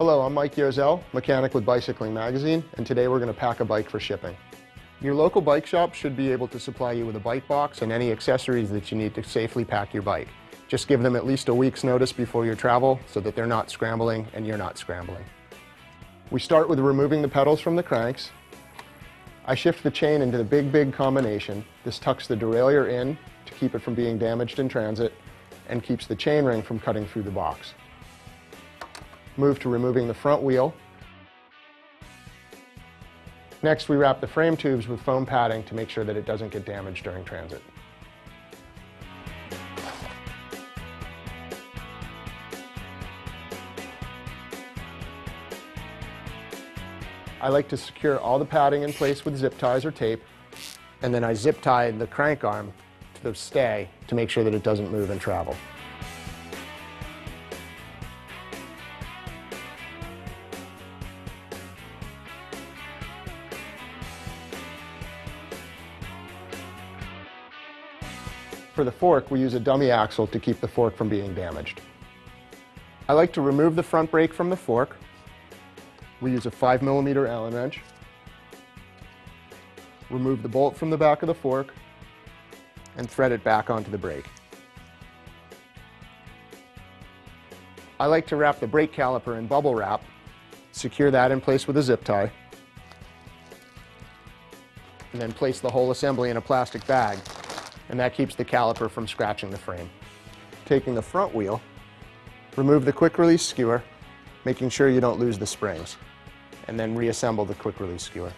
Hello, I'm Mike Yozell, mechanic with Bicycling Magazine, and today we're going to pack a bike for shipping. Your local bike shop should be able to supply you with a bike box and any accessories that you need to safely pack your bike. Just give them at least a week's notice before your travel so that they're not scrambling and you're not scrambling. We start with removing the pedals from the cranks. I shift the chain into the big combination. This tucks the derailleur in to keep it from being damaged in transit and keeps the chain ring from cutting through the box. Move to removing the front wheel. Next, we wrap the frame tubes with foam padding to make sure that it doesn't get damaged during transit. I like to secure all the padding in place with zip ties or tape, and then I zip tie the crank arm to the stay to make sure that it doesn't move and travel. For the fork, we use a dummy axle to keep the fork from being damaged. I like to remove the front brake from the fork. We use a 5mm Allen wrench. Remove the bolt from the back of the fork and thread it back onto the brake. I like to wrap the brake caliper in bubble wrap, secure that in place with a zip tie, and then place the whole assembly in a plastic bag, and that keeps the caliper from scratching the frame. Taking the front wheel, remove the quick release skewer, making sure you don't lose the springs, and then reassemble the quick release skewer.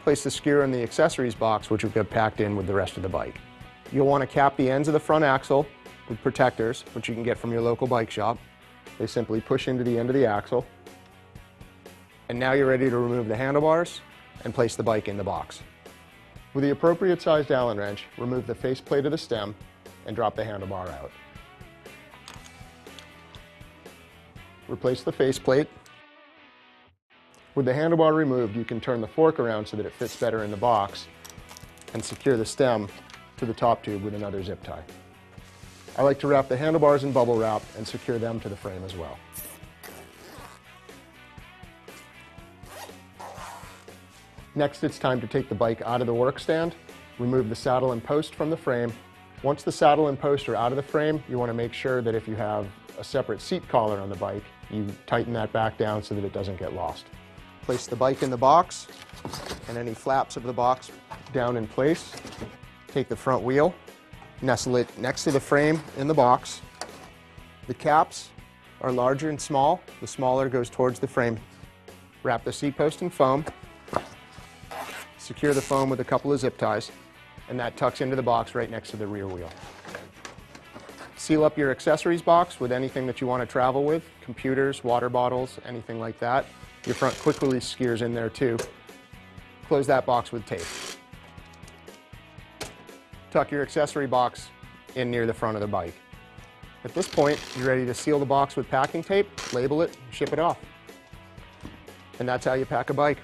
Place the skewer in the accessories box, which we've got packed in with the rest of the bike. You'll want to cap the ends of the front axle with protectors, which you can get from your local bike shop. They simply push into the end of the axle. And now you're ready to remove the handlebars and place the bike in the box. With the appropriate sized Allen wrench, remove the faceplate of the stem and drop the handlebar out. Replace the faceplate. With the handlebar removed, you can turn the fork around so that it fits better in the box and secure the stem to the top tube with another zip tie. I like to wrap the handlebars in bubble wrap and secure them to the frame as well. Next, it's time to take the bike out of the work stand, remove the saddle and post from the frame. Once the saddle and post are out of the frame, you want to make sure that if you have a separate seat collar on the bike, you tighten that back down so that it doesn't get lost. Place the bike in the box and any flaps of the box down in place. Take the front wheel, nestle it next to the frame in the box. The caps are larger and small. The smaller goes towards the frame. Wrap the seat post in foam. Secure the foam with a couple of zip ties, and that tucks into the box right next to the rear wheel. Seal up your accessories box with anything that you want to travel with, computers, water bottles, anything like that. Your front quick release skewer's in there too. Close that box with tape. Tuck your accessory box in near the front of the bike. At this point, you're ready to seal the box with packing tape, label it, ship it off. And that's how you pack a bike.